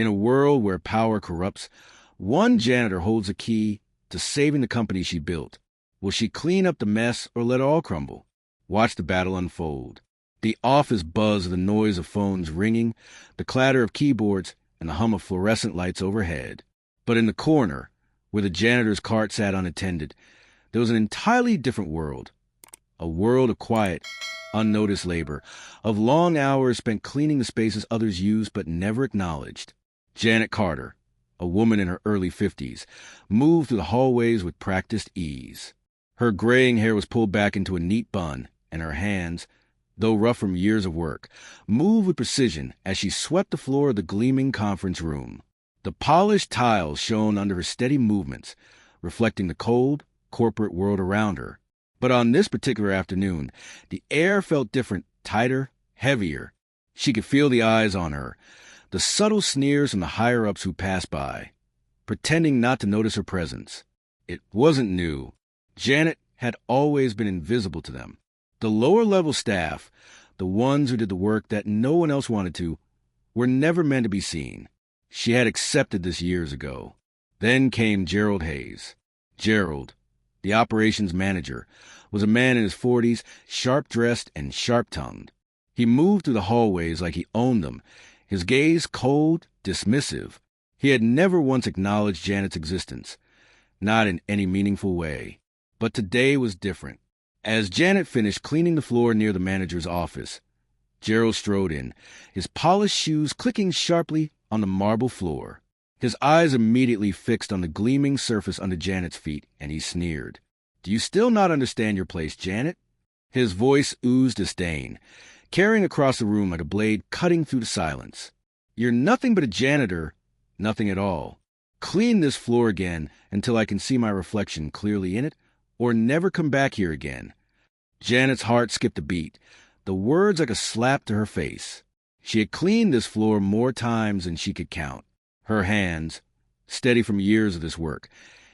In a world where power corrupts, one janitor holds a key to saving the company she built. Will she clean up the mess or let it all crumble? Watch the battle unfold. The office buzz of the noise of phones ringing, the clatter of keyboards, and the hum of fluorescent lights overhead. But in the corner, where the janitor's cart sat unattended, there was an entirely different world. A world of quiet, unnoticed labor, of long hours spent cleaning the spaces others used but never acknowledged. Janet Carter, a woman in her early 50s, moved through the hallways with practiced ease. Her graying hair was pulled back into a neat bun, and her hands, though rough from years of work, moved with precision as she swept the floor of the gleaming conference room. The polished tiles shone under her steady movements, reflecting the cold, corporate world around her. But on this particular afternoon, the air felt different, tighter, heavier. She could feel the eyes on her, the subtle sneers from the higher-ups who passed by, pretending not to notice her presence. It wasn't new. Janet had always been invisible to them. The lower-level staff, the ones who did the work that no one else wanted to, were never meant to be seen. She had accepted this years ago. Then came Gerald Hayes. Gerald, the operations manager, was a man in his 40s, sharp-dressed and sharp-tongued. He moved through the hallways like he owned them, his gaze cold, dismissive. He had never once acknowledged Janet's existence, not in any meaningful way. But today was different. As Janet finished cleaning the floor near the manager's office, Gerald strode in, his polished shoes clicking sharply on the marble floor. His eyes immediately fixed on the gleaming surface under Janet's feet, and he sneered. "Do you still not understand your place, Janet?" His voice oozed disdain, carrying across the room like a blade cutting through the silence. "You're nothing but a janitor, nothing at all. Clean this floor again until I can see my reflection clearly in it, or never come back here again." Janet's heart skipped a beat, the words like a slap to her face. She had cleaned this floor more times than she could count. Her hands, steady from years of this work,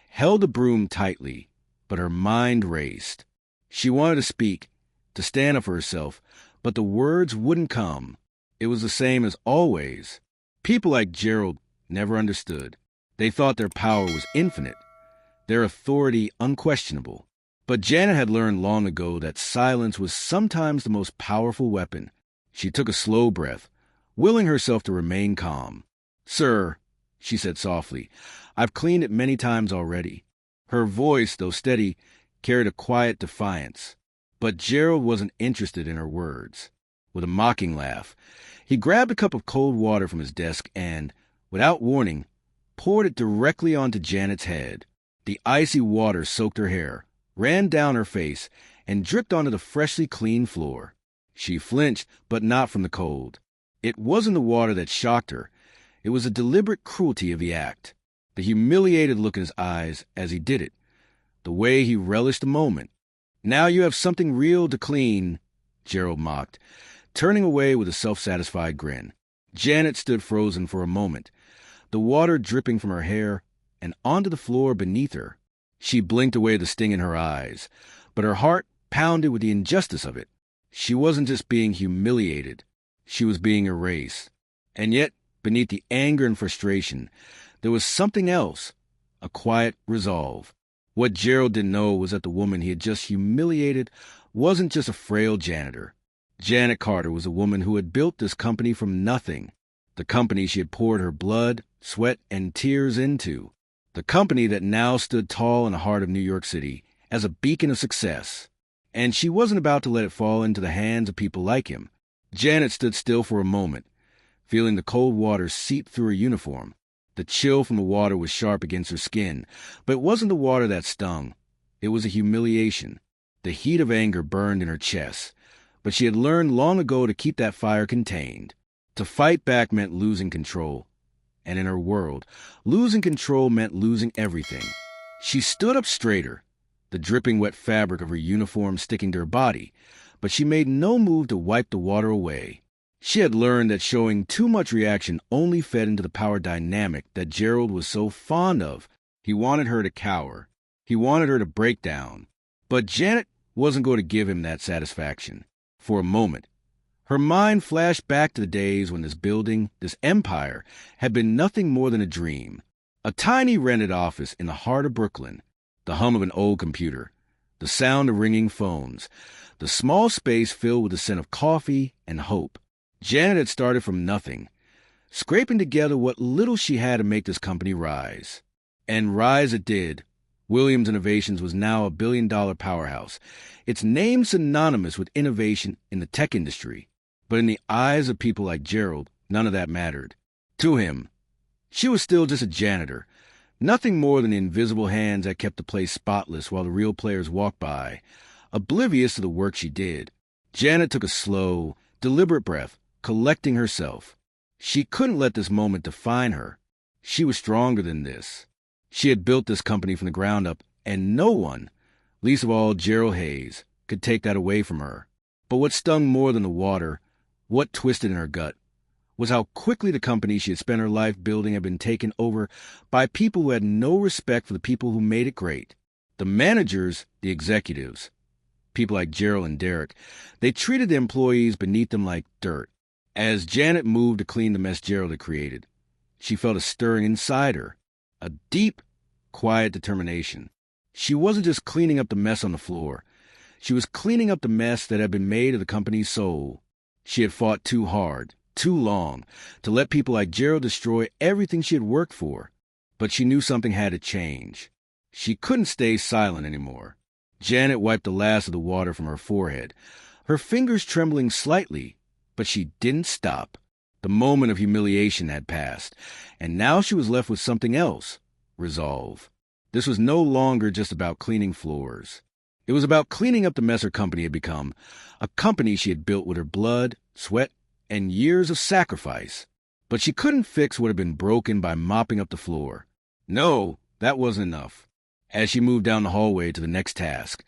held the broom tightly, but her mind raced. She wanted to speak, to stand up for herself, but the words wouldn't come. It was the same as always. People like Gerald never understood. They thought their power was infinite, their authority unquestionable. But Janet had learned long ago that silence was sometimes the most powerful weapon. She took a slow breath, willing herself to remain calm. "Sir," she said softly, "I've cleaned it many times already." Her voice, though steady, carried a quiet defiance. But Gerald wasn't interested in her words. With a mocking laugh, he grabbed a cup of cold water from his desk and, without warning, poured it directly onto Janet's head. The icy water soaked her hair, ran down her face, and dripped onto the freshly cleaned floor. She flinched, but not from the cold. It wasn't the water that shocked her. It was the deliberate cruelty of the act, the humiliated look in his eyes as he did it, the way he relished the moment. "Now you have something real to clean," Gerald mocked, turning away with a self-satisfied grin. Janet stood frozen for a moment, the water dripping from her hair and onto the floor beneath her. She blinked away the sting in her eyes, but her heart pounded with the injustice of it. She wasn't just being humiliated, she was being erased. And yet, beneath the anger and frustration, there was something else, a quiet resolve. What Gerald didn't know was that the woman he had just humiliated wasn't just a frail janitor. Janet Carter was a woman who had built this company from nothing, the company she had poured her blood, sweat, and tears into, the company that now stood tall in the heart of New York City as a beacon of success. And she wasn't about to let it fall into the hands of people like him. Janet stood still for a moment, feeling the cold water seep through her uniform. The chill from the water was sharp against her skin, but it wasn't the water that stung. It was a humiliation. The heat of anger burned in her chest, but she had learned long ago to keep that fire contained. To fight back meant losing control. And in her world, losing control meant losing everything. She stood up straighter, the dripping wet fabric of her uniform sticking to her body, but she made no move to wipe the water away. She had learned that showing too much reaction only fed into the power dynamic that Gerald was so fond of. He wanted her to cower. He wanted her to break down. But Janet wasn't going to give him that satisfaction. For a moment, Her mind flashed back to the days when this building, this empire, had been nothing more than a dream. A tiny rented office in the heart of Brooklyn, the hum of an old computer, the sound of ringing phones, the small space filled with the scent of coffee and hope. Janet had started from nothing, scraping together what little she had to make this company rise. And rise it did. Williams Innovations was now a billion-dollar powerhouse, its name synonymous with innovation in the tech industry. But in the eyes of people like Gerald, none of that mattered. To him, she was still just a janitor, nothing more than the invisible hands that kept the place spotless while the real players walked by, oblivious to the work she did. Janet took a slow, deliberate breath, collecting herself. She couldn't let this moment define her. She was stronger than this. She had built this company from the ground up, and no one, least of all Gerald Hayes, could take that away from her. But what stung more than the water, what twisted in her gut, was how quickly the company she had spent her life building had been taken over by people who had no respect for the people who made it great. The managers, the executives, people like Gerald and Derek, they treated the employees beneath them like dirt. As Janet moved to clean the mess Gerald had created, she felt a stirring inside her, a deep, quiet determination. She wasn't just cleaning up the mess on the floor. She was cleaning up the mess that had been made of the company's soul. She had fought too hard, too long, to let people like Gerald destroy everything she had worked for. But she knew something had to change. She couldn't stay silent anymore. Janet wiped the last of the water from her forehead, her fingers trembling slightly, but she didn't stop. The moment of humiliation had passed, and now she was left with something else: resolve. This was no longer just about cleaning floors. It was about cleaning up the mess her company had become, a company she had built with her blood, sweat, and years of sacrifice. But she couldn't fix what had been broken by mopping up the floor. No, that wasn't enough. As she moved down the hallway to the next task,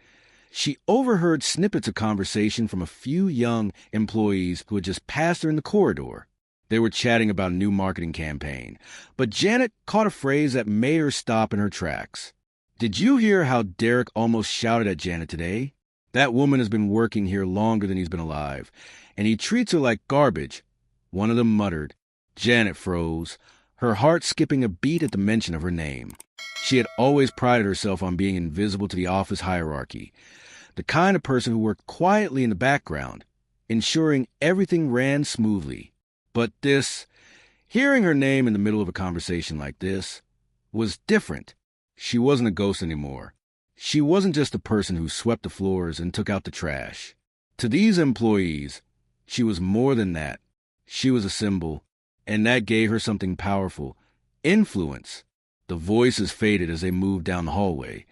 she overheard snippets of conversation from a few young employees who had just passed her in the corridor. They were chatting about a new marketing campaign, but Janet caught a phrase that made her stop in her tracks. "Did you hear how Derek almost shouted at Janet today? That woman has been working here longer than he's been alive, and he treats her like garbage," one of them muttered. Janet froze, her heart skipping a beat at the mention of her name. She had always prided herself on being invisible to the office hierarchy, the kind of person who worked quietly in the background, ensuring everything ran smoothly. But this, hearing her name in the middle of a conversation like this, was different. She wasn't a ghost anymore. She wasn't just a person who swept the floors and took out the trash. To these employees, she was more than that. She was a symbol, and that gave her something powerful: influence. The voices faded as they moved down the hallway,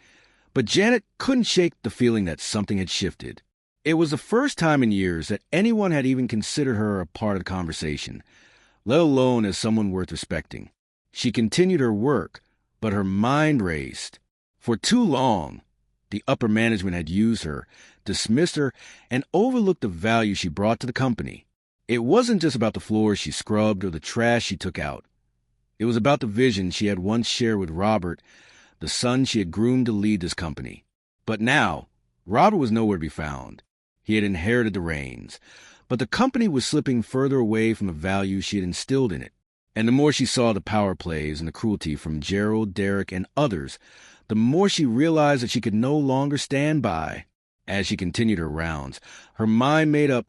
but Janet couldn't shake the feeling that something had shifted. It was the first time in years that anyone had even considered her a part of the conversation, let alone as someone worth respecting. She continued her work, but her mind raced. For too long, the upper management had used her, dismissed her, and overlooked the value she brought to the company. It wasn't just about the floors she scrubbed or the trash she took out. It was about the vision she had once shared with Robert, the son she had groomed to lead this company. But now, Robert was nowhere to be found. He had inherited the reins, but the company was slipping further away from the values she had instilled in it. And the more she saw the power plays and the cruelty from Gerald, Derek, and others, the more she realized that she could no longer stand by. As she continued her rounds, her mind made up.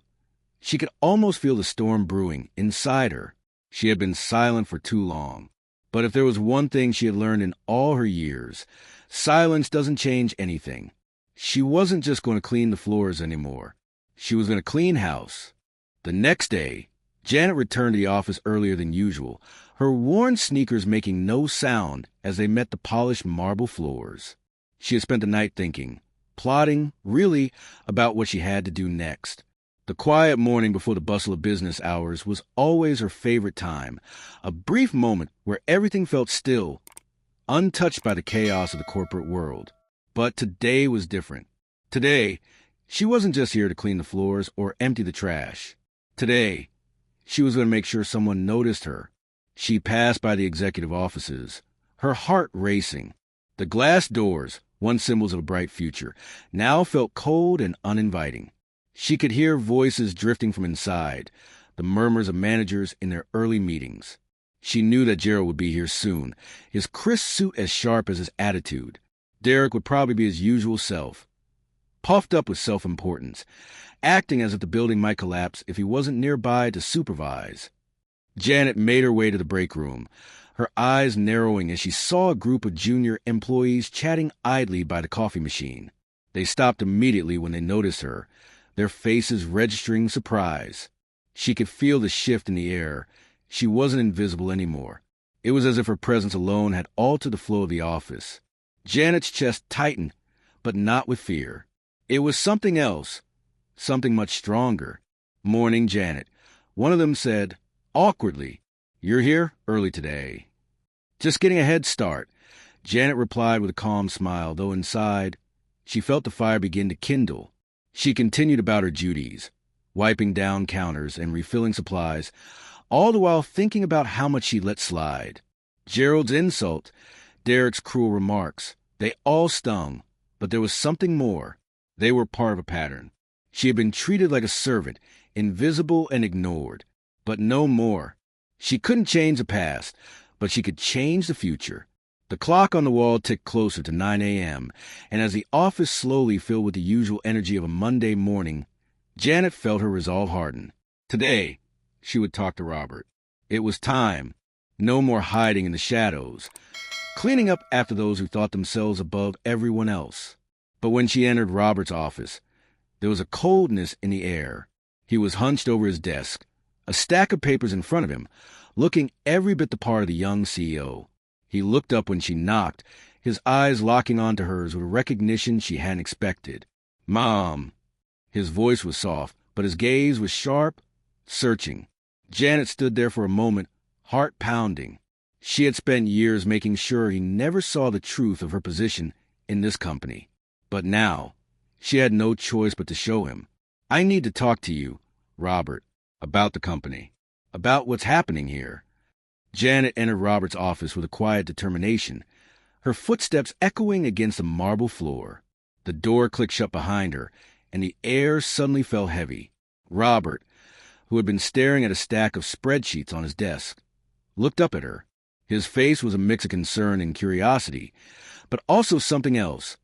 She could almost feel the storm brewing inside her. She had been silent for too long. But if there was one thing she had learned in all her years, silence doesn't change anything. She wasn't just going to clean the floors anymore. She was going to clean house. The next day, Janet returned to the office earlier than usual, her worn sneakers making no sound as they met the polished marble floors. She had spent the night thinking, plotting, really, about what she had to do next. The quiet morning before the bustle of business hours was always her favorite time, a brief moment where everything felt still, untouched by the chaos of the corporate world. But today was different. Today, she wasn't just here to clean the floors or empty the trash. Today, she was going to make sure someone noticed her. She passed by the executive offices, her heart racing. The glass doors, once symbols of a bright future, now felt cold and uninviting. She could hear voices drifting from inside, the murmurs of managers in their early meetings. She knew that Gerald would be here soon, his crisp suit as sharp as his attitude. Derek would probably be his usual self, puffed up with self-importance, acting as if the building might collapse if he wasn't nearby to supervise. Janet made her way to the break room, her eyes narrowing as she saw a group of junior employees chatting idly by the coffee machine. They stopped immediately when they noticed her, their faces registering surprise. She could feel the shift in the air. She wasn't invisible anymore. It was as if her presence alone had altered the flow of the office. Janet's chest tightened, but not with fear. It was something else, something much stronger. "Morning, Janet." One of them said, awkwardly, "You're here early today." "Just getting a head start," Janet replied with a calm smile, though inside, she felt the fire begin to kindle. She continued about her duties, wiping down counters and refilling supplies, all the while thinking about how much she let slide. Gerald's insult, Derek's cruel remarks, they all stung, but there was something more. They were part of a pattern. She had been treated like a servant, invisible and ignored, but no more. She couldn't change the past, but she could change the future. The clock on the wall ticked closer to 9 a.m., and as the office slowly filled with the usual energy of a Monday morning, Janet felt her resolve harden. Today, she would talk to Robert. It was time. No more hiding in the shadows, cleaning up after those who thought themselves above everyone else. But when she entered Robert's office, there was a coldness in the air. He was hunched over his desk, a stack of papers in front of him, looking every bit the part of the young CEO. He looked up when she knocked, his eyes locking onto hers with a recognition she hadn't expected. "Mom." His voice was soft, but his gaze was sharp, searching. Janet stood there for a moment, heart pounding. She had spent years making sure he never saw the truth of her position in this company. But now, she had no choice but to show him. "I need to talk to you, Robert, about the company, about what's happening here." Janet entered Robert's office with a quiet determination, her footsteps echoing against the marble floor. The door clicked shut behind her, and the air suddenly felt heavy. Robert, who had been staring at a stack of spreadsheets on his desk, looked up at her. His face was a mix of concern and curiosity, but also something else,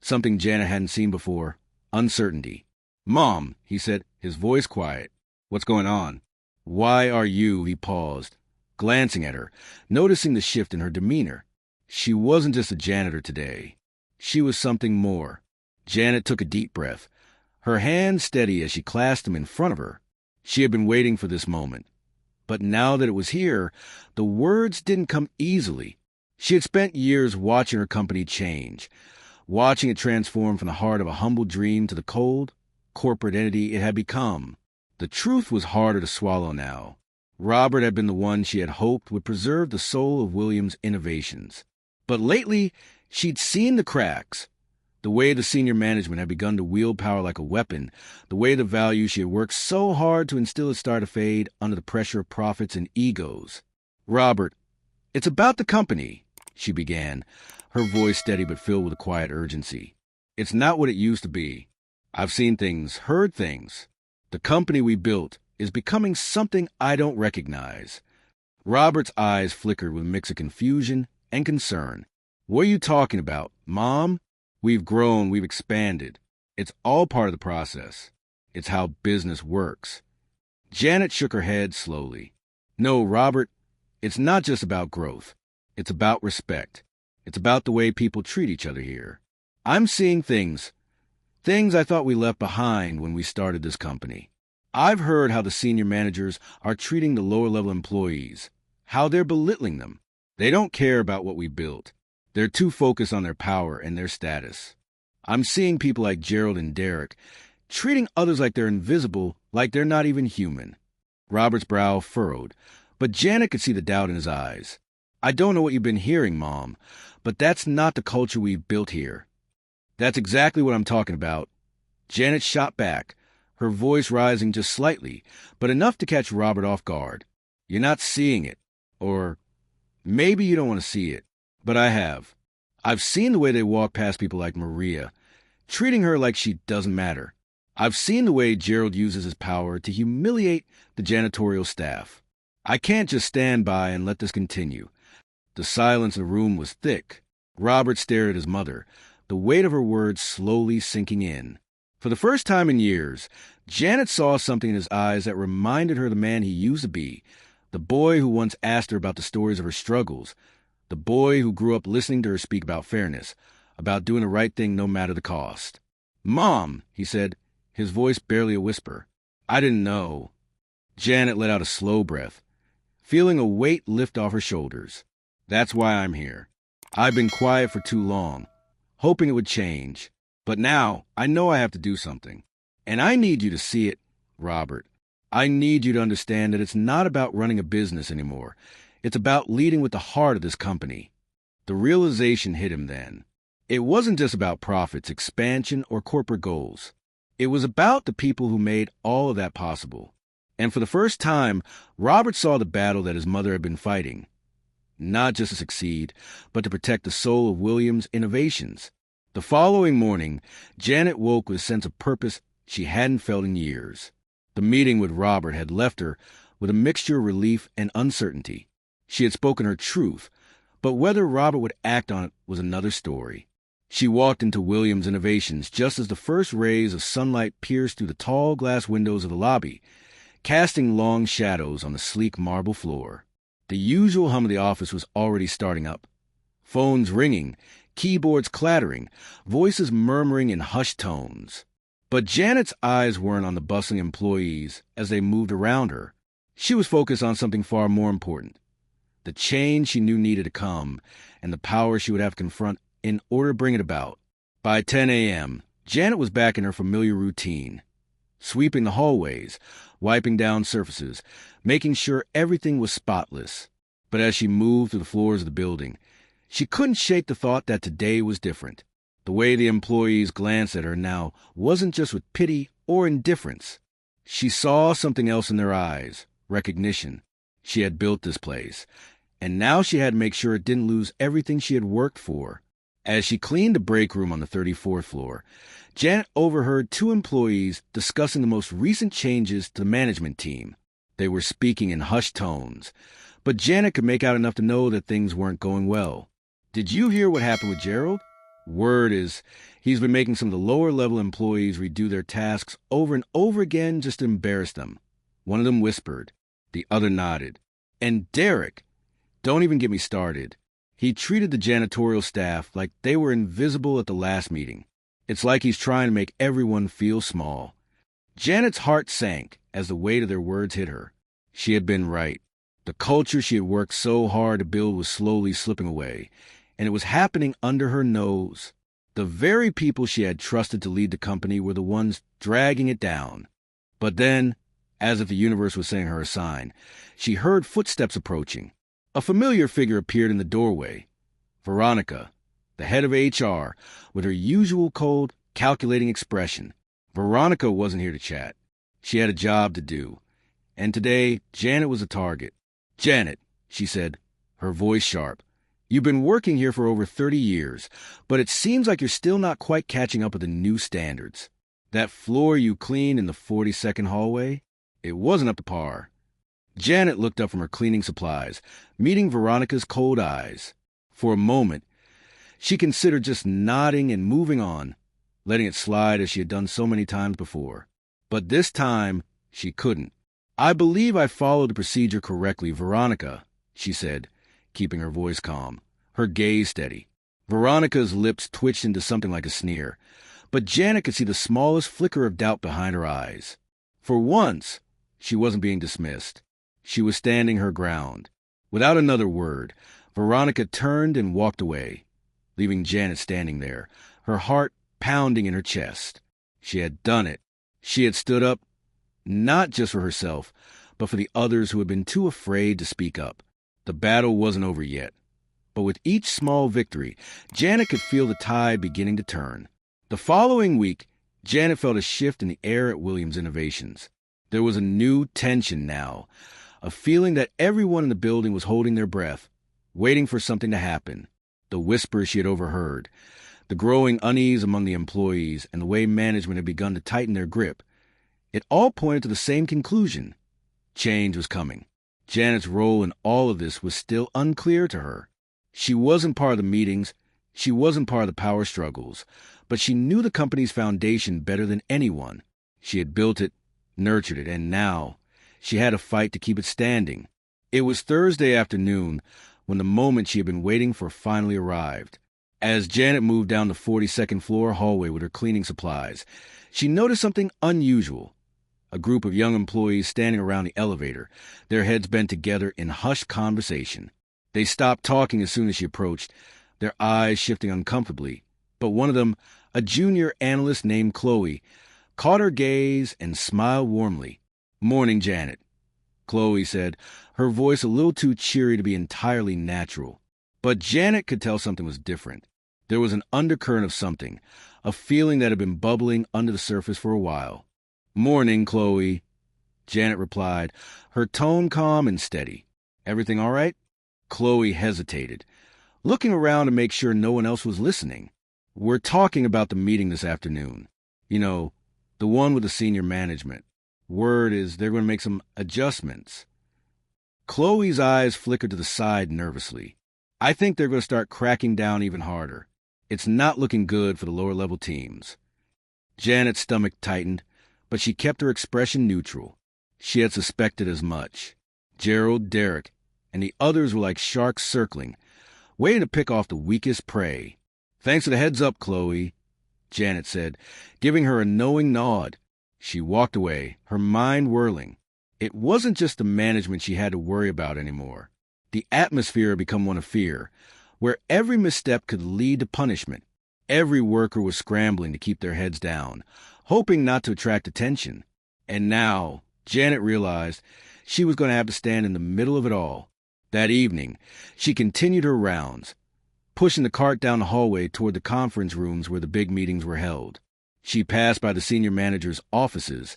something Janet hadn't seen before, uncertainty. "Mom," he said, his voice quiet. "What's going on?" "Why are you?" He paused, glancing at her, noticing the shift in her demeanor. She wasn't just a janitor today. She was something more. Janet took a deep breath, her hands steady as she clasped them in front of her. She had been waiting for this moment. But now that it was here, the words didn't come easily. She had spent years watching her company change, watching it transform from the heart of a humble dream to the cold, corporate entity it had become. The truth was harder to swallow now. Robert had been the one she had hoped would preserve the soul of Williams' innovations. But lately, she'd seen the cracks. The way the senior management had begun to wield power like a weapon, the way the values she had worked so hard to instill had started to fade under the pressure of profits and egos. "Robert, it's about the company," she began, her voice steady but filled with a quiet urgency. "It's not what it used to be. I've seen things, heard things. The company we built is becoming something I don't recognize." Robert's eyes flickered with a mix of confusion and concern. "What are you talking about, Mom?" "We've grown, we've expanded. It's all part of the process. It's how business works." Janet shook her head slowly. "No, Robert, it's not just about growth. It's about respect. It's about the way people treat each other here. I'm seeing things I thought we left behind when we started this company. I've heard how the senior managers are treating the lower-level employees, how they're belittling them. They don't care about what we built. They're too focused on their power and their status. I'm seeing people like Gerald and Derek treating others like they're invisible, like they're not even human." Robert's brow furrowed, but Janet could see the doubt in his eyes. "I don't know what you've been hearing, Mom, but that's not the culture we've built here." "That's exactly what I'm talking about." Janet shot back, her voice rising just slightly, but enough to catch Robert off guard. "You're not seeing it. Or maybe you don't want to see it. But I have. I've seen the way they walk past people like Maria, treating her like she doesn't matter. I've seen the way Gerald uses his power to humiliate the janitorial staff. I can't just stand by and let this continue." The silence in the room was thick. Robert stared at his mother, the weight of her words slowly sinking in. For the first time in years, Janet saw something in his eyes that reminded her of the man he used to be, the boy who once asked her about the stories of her struggles, the boy who grew up listening to her speak about fairness, about doing the right thing no matter the cost. "Mom," he said, his voice barely a whisper. "I didn't know." Janet let out a slow breath, feeling a weight lift off her shoulders. "That's why I'm here. I've been quiet for too long, hoping it would change. But now I know I have to do something. And I need you to see it, Robert. I need you to understand that it's not about running a business anymore. It's about leading with the heart of this company." The realization hit him then. It wasn't just about profits, expansion, or corporate goals. It was about the people who made all of that possible. And for the first time, Robert saw the battle that his mother had been fighting. Not just to succeed, but to protect the soul of Williams' innovations. The following morning, Janet woke with a sense of purpose she hadn't felt in years. The meeting with Robert had left her with a mixture of relief and uncertainty. She had spoken her truth, but whether Robert would act on it was another story. She walked into Williams' Innovations just as the first rays of sunlight pierced through the tall glass windows of the lobby, casting long shadows on the sleek marble floor. The usual hum of the office was already starting up. Phones ringing, keyboards clattering, voices murmuring in hushed tones. But Janet's eyes weren't on the bustling employees as they moved around her. She was focused on something far more important: the change she knew needed to come, and the power she would have to confront in order to bring it about. By 10 a.m., Janet was back in her familiar routine, sweeping the hallways, wiping down surfaces, making sure everything was spotless. But as she moved through the floors of the building, she couldn't shake the thought that today was different. The way the employees glanced at her now wasn't just with pity or indifference. She saw something else in their eyes: recognition. She had built this place, and now she had to make sure it didn't lose everything she had worked for. As she cleaned the break room on the 34th floor, Janet overheard two employees discussing the most recent changes to the management team. They were speaking in hushed tones, but Janet could make out enough to know that things weren't going well. "Did you hear what happened with Gerald? Word is, he's been making some of the lower-level employees redo their tasks over and over again just to embarrass them." One of them whispered. The other nodded. "And Derek, don't even get me started. He treated the janitorial staff like they were invisible at the last meeting. It's like he's trying to make everyone feel small." Janet's heart sank as the weight of their words hit her. She had been right. The culture she had worked so hard to build was slowly slipping away, and it was happening under her nose. The very people she had trusted to lead the company were the ones dragging it down. But then, as if the universe was sending her a sign, she heard footsteps approaching. A familiar figure appeared in the doorway. Veronica, the head of HR, with her usual cold, calculating expression. Veronica wasn't here to chat. She had a job to do. And today, Janet was a target. "Janet," she said, her voice sharp, "you've been working here for over 30 years, but it seems like you're still not quite catching up with the new standards. That floor you cleaned in the 42nd hallway, it wasn't up to par." Janet looked up from her cleaning supplies, meeting Veronica's cold eyes. For a moment, she considered just nodding and moving on, letting it slide as she had done so many times before. But this time, she couldn't. "I believe I followed the procedure correctly, Veronica," she said, keeping her voice calm, her gaze steady. Veronica's lips twitched into something like a sneer, but Janet could see the smallest flicker of doubt behind her eyes. For once, she wasn't being dismissed. She was standing her ground. Without another word, Veronica turned and walked away, leaving Janet standing there, her heart pounding in her chest. She had done it. She had stood up, not just for herself, but for the others who had been too afraid to speak up. The battle wasn't over yet. But with each small victory, Janet could feel the tide beginning to turn. The following week, Janet felt a shift in the air at Williams Innovations. There was a new tension now, a feeling that everyone in the building was holding their breath, waiting for something to happen. The whispers she had overheard, the growing unease among the employees, and the way management had begun to tighten their grip, it all pointed to the same conclusion. Change was coming. Janet's role in all of this was still unclear to her. She wasn't part of the meetings, she wasn't part of the power struggles, but she knew the company's foundation better than anyone. She had built it, nurtured it, and now she had a fight to keep it standing. It was Thursday afternoon when the moment she had been waiting for finally arrived. As Janet moved down the 42nd floor hallway with her cleaning supplies, she noticed something unusual. A group of young employees standing around the elevator, their heads bent together in hushed conversation. They stopped talking as soon as she approached, their eyes shifting uncomfortably. But one of them, a junior analyst named Chloe, caught her gaze and smiled warmly. "Morning, Janet," Chloe said, her voice a little too cheery to be entirely natural. But Janet could tell something was different. There was an undercurrent of something, a feeling that had been bubbling under the surface for a while. "Morning, Chloe," Janet replied, her tone calm and steady. "Everything all right?" Chloe hesitated, looking around to make sure no one else was listening. "We're talking about the meeting this afternoon. You know, the one with the senior management. Word is they're going to make some adjustments." Chloe's eyes flickered to the side nervously. "I think they're going to start cracking down even harder. It's not looking good for the lower-level teams." Janet's stomach tightened, but she kept her expression neutral. She had suspected as much. Gerald, Derek, and the others were like sharks circling, waiting to pick off the weakest prey. "Thanks for the heads up, Chloe," Janet said, giving her a knowing nod. She walked away, her mind whirling. It wasn't just the management she had to worry about anymore. The atmosphere had become one of fear, where every misstep could lead to punishment. Every worker was scrambling to keep their heads down, hoping not to attract attention. And now, Janet realized she was going to have to stand in the middle of it all. That evening, she continued her rounds, pushing the cart down the hallway toward the conference rooms where the big meetings were held. She passed by the senior manager's offices,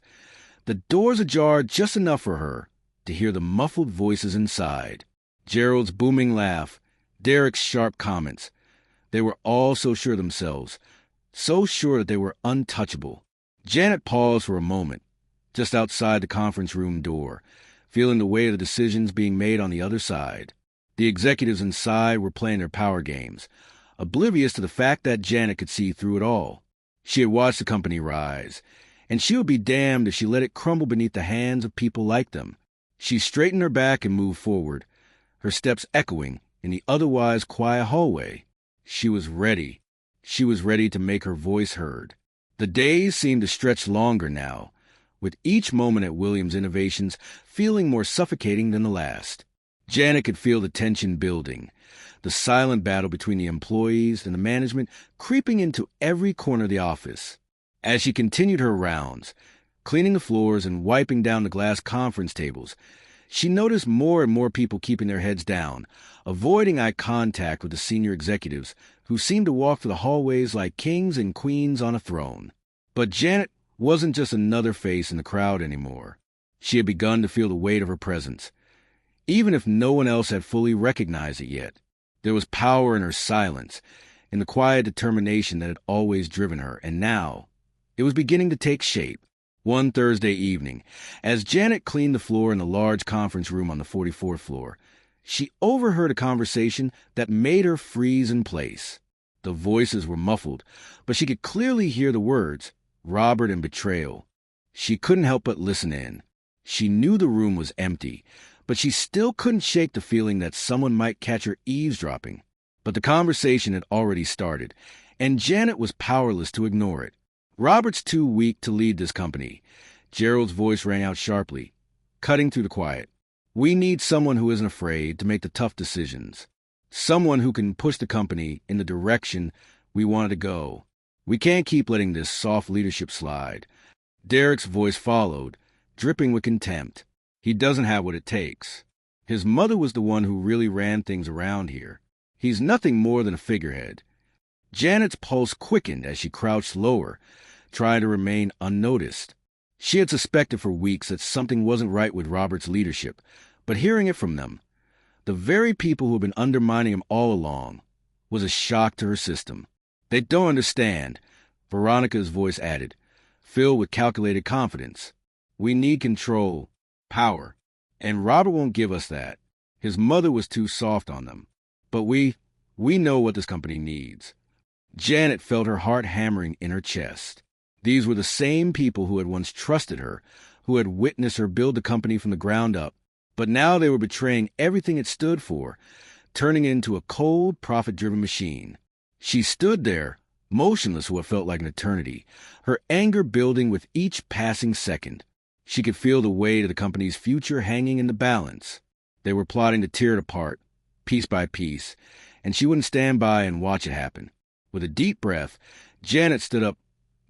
the doors ajar just enough for her to hear the muffled voices inside. Gerald's booming laugh, Derek's sharp comments. They were all so sure of themselves, so sure that they were untouchable. Janet paused for a moment, just outside the conference room door, feeling the weight of the decisions being made on the other side. The executives inside were playing their power games, oblivious to the fact that Janet could see through it all. She had watched the company rise, and she would be damned if she let it crumble beneath the hands of people like them. She straightened her back and moved forward, her steps echoing in the otherwise quiet hallway. She was ready. She was ready to make her voice heard. The days seemed to stretch longer now, with each moment at Williams Innovations feeling more suffocating than the last. Janet could feel the tension building, the silent battle between the employees and the management creeping into every corner of the office. As she continued her rounds, cleaning the floors and wiping down the glass conference tables, she noticed more and more people keeping their heads down, avoiding eye contact with the senior executives who seemed to walk through the hallways like kings and queens on a throne. But Janet wasn't just another face in the crowd anymore. She had begun to feel the weight of her presence, even if no one else had fully recognized it yet. There was power in her silence, in the quiet determination that had always driven her, and now it was beginning to take shape. One Thursday evening, as Janet cleaned the floor in the large conference room on the 44th floor, she overheard a conversation that made her freeze in place. The voices were muffled, but she could clearly hear the words, Robert and betrayal. She couldn't help but listen in. She knew the room was empty, but she still couldn't shake the feeling that someone might catch her eavesdropping. But the conversation had already started, and Janet was powerless to ignore it. "Robert's too weak to lead this company," Gerald's voice rang out sharply, cutting through the quiet. "We need someone who isn't afraid to make the tough decisions. Someone who can push the company in the direction we want it to go. We can't keep letting this soft leadership slide." Derek's voice followed, dripping with contempt. "He doesn't have what it takes. His mother was the one who really ran things around here. He's nothing more than a figurehead." Janet's pulse quickened as she crouched lower, trying to remain unnoticed. She had suspected for weeks that something wasn't right with Robert's leadership, but hearing it from them, the very people who had been undermining him all along, was a shock to her system. They don't understand, Veronica's voice added, filled with calculated confidence. We need control, power, and Robert won't give us that. His mother was too soft on them. But we know what this company needs. Janet felt her heart hammering in her chest. These were the same people who had once trusted her, who had witnessed her build the company from the ground up. But now they were betraying everything it stood for, turning it into a cold, profit-driven machine. She stood there, motionless for what felt like an eternity, her anger building with each passing second. She could feel the weight of the company's future hanging in the balance. They were plotting to tear it apart, piece by piece, and she wouldn't stand by and watch it happen. With a deep breath, Janet stood up,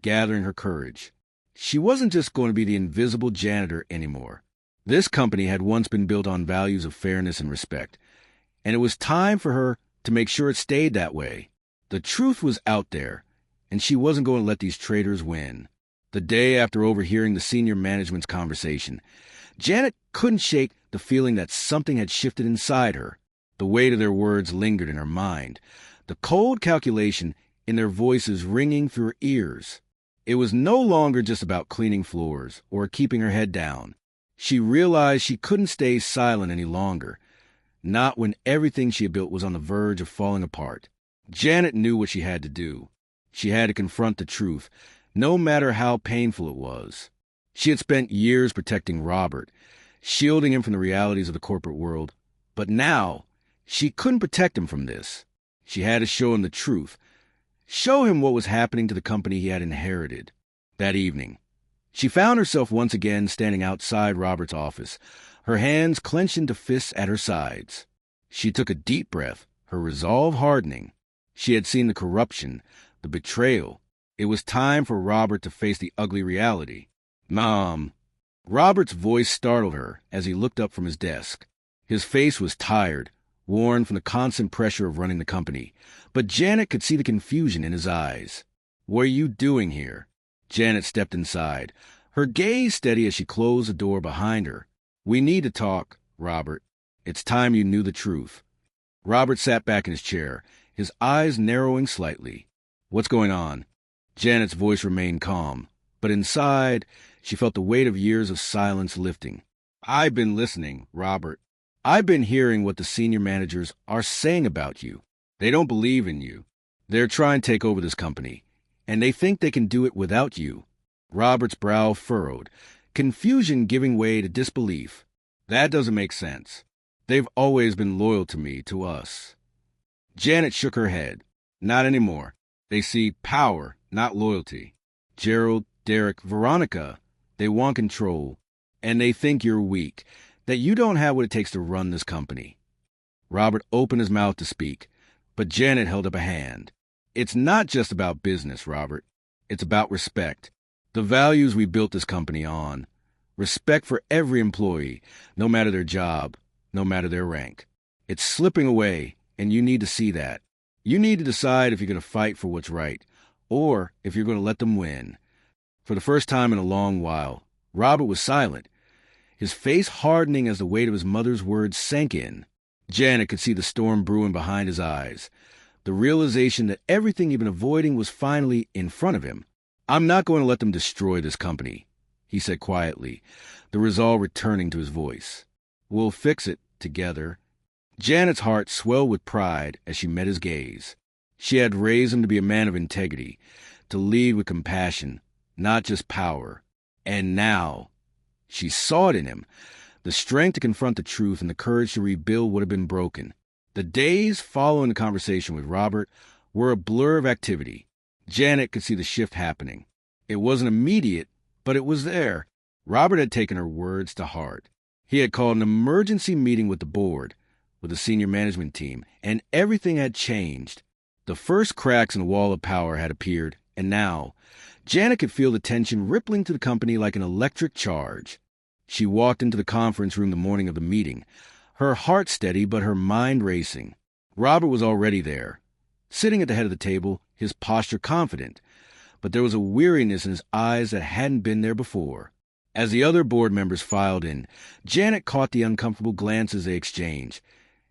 gathering her courage. She wasn't just going to be the invisible janitor anymore. This company had once been built on values of fairness and respect, and it was time for her to make sure it stayed that way. The truth was out there, and she wasn't going to let these traitors win. The day after overhearing the senior management's conversation, Janet couldn't shake the feeling that something had shifted inside her. The weight of their words lingered in her mind, the cold calculation in their voices ringing through her ears. It was no longer just about cleaning floors or keeping her head down. She realized she couldn't stay silent any longer, not when everything she had built was on the verge of falling apart. Janet knew what she had to do. She had to confront the truth, no matter how painful it was. She had spent years protecting Robert, shielding him from the realities of the corporate world. But now, she couldn't protect him from this. She had to show him the truth, show him what was happening to the company he had inherited. That evening, she found herself once again standing outside Robert's office, her hands clenched into fists at her sides. She took a deep breath, her resolve hardening. She had seen the corruption, the betrayal. It was time for Robert to face the ugly reality. "Mom." Robert's voice startled her as he looked up from his desk. His face was tired, worn from the constant pressure of running the company, but Janet could see the confusion in his eyes. "What are you doing here?" Janet stepped inside, her gaze steady as she closed the door behind her. "We need to talk, Robert. It's time you knew the truth." Robert sat back in his chair, his eyes narrowing slightly. "What's going on?" Janet's voice remained calm, but inside, she felt the weight of years of silence lifting. "I've been listening, Robert. I've been hearing what the senior managers are saying about you. They don't believe in you. They're trying to take over this company, and they think they can do it without you." Robert's brow furrowed, confusion giving way to disbelief. "That doesn't make sense. They've always been loyal to me, to us." Janet shook her head. "Not anymore. They see power, not loyalty. Gerald, Derek, Veronica, they want control, and they think you're weak, that you don't have what it takes to run this company." Robert opened his mouth to speak, but Janet held up a hand. "It's not just about business, Robert. It's about respect. The values we built this company on. Respect for every employee, no matter their job, no matter their rank. It's slipping away, and you need to see that. You need to decide if you're going to fight for what's right, or if you're going to let them win." For the first time in a long while, Robert was silent, his face hardening as the weight of his mother's words sank in. Janet could see the storm brewing behind his eyes, the realization that everything he'd been avoiding was finally in front of him. "I'm not going to let them destroy this company," he said quietly, the resolve returning to his voice. "We'll fix it together." Janet's heart swelled with pride as she met his gaze. She had raised him to be a man of integrity, to lead with compassion, not just power. And now, she saw it in him, the strength to confront the truth and the courage to rebuild what had been broken. The days following the conversation with Robert were a blur of activity. Janet could see the shift happening. It wasn't immediate, but it was there. Robert had taken her words to heart. He had called an emergency meeting with the board, with the senior management team, and everything had changed. The first cracks in the wall of power had appeared, and now, Janet could feel the tension rippling through the company like an electric charge. She walked into the conference room the morning of the meeting, her heart steady but her mind racing. Robert was already there, sitting at the head of the table, his posture confident, but there was a weariness in his eyes that hadn't been there before. As the other board members filed in, Janet caught the uncomfortable glances they exchanged,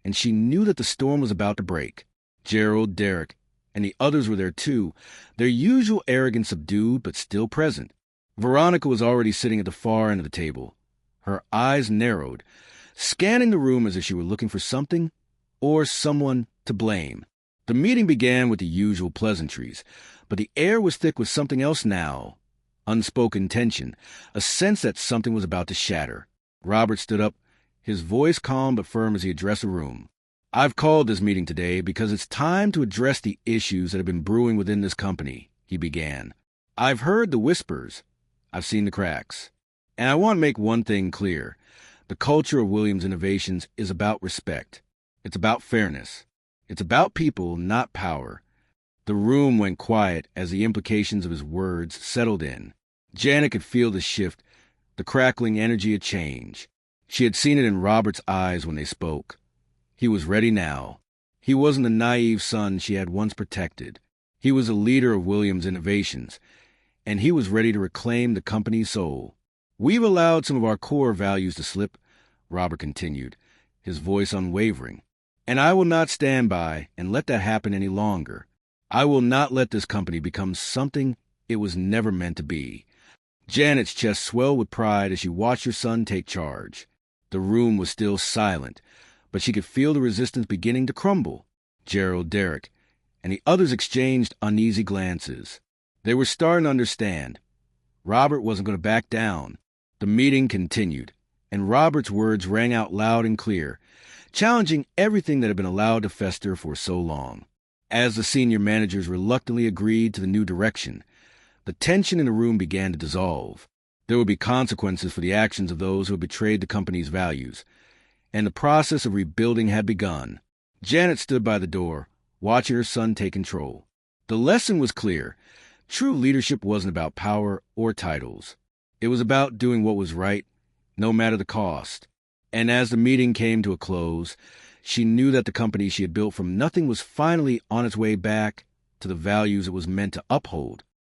and she knew that the storm was about to break. Gerald, Derek, and the others were there too, their usual arrogance subdued but still present. Veronica was already sitting at the far end of the table. Her eyes narrowed, scanning the room as if she were looking for something or someone to blame. The meeting began with the usual pleasantries, but the air was thick with something else now. Unspoken tension, a sense that something was about to shatter. Robert stood up, his voice calm but firm as he addressed the room. "I've called this meeting today because it's time to address the issues that have been brewing within this company," he began. "I've heard the whispers. I've seen the cracks. And I want to make one thing clear. The culture of Williams Innovations is about respect. It's about fairness. It's about people, not power." The room went quiet as the implications of his words settled in. Janet could feel the shift, the crackling energy of change. She had seen it in Robert's eyes when they spoke. He was ready now. He wasn't the naive son she had once protected. He was a leader of Williams Innovations, and he was ready to reclaim the company's soul. "We've allowed some of our core values to slip," Robert continued, his voice unwavering. "And I will not stand by and let that happen any longer. I will not let this company become something it was never meant to be." Janet's chest swelled with pride as she watched her son take charge. The room was still silent, but she could feel the resistance beginning to crumble. Gerald, Derek, and the others exchanged uneasy glances. They were starting to understand. Robert wasn't going to back down. The meeting continued, and Robert's words rang out loud and clear, challenging everything that had been allowed to fester for so long. As the senior managers reluctantly agreed to the new direction, the tension in the room began to dissolve. There would be consequences for the actions of those who had betrayed the company's values, and the process of rebuilding had begun. Janet stood by the door, watching her son take control. The lesson was clear. True leadership wasn't about power or titles. It was about doing what was right, no matter the cost. And as the meeting came to a close, she knew that the company she had built from nothing was finally on its way back to the values it was meant to uphold.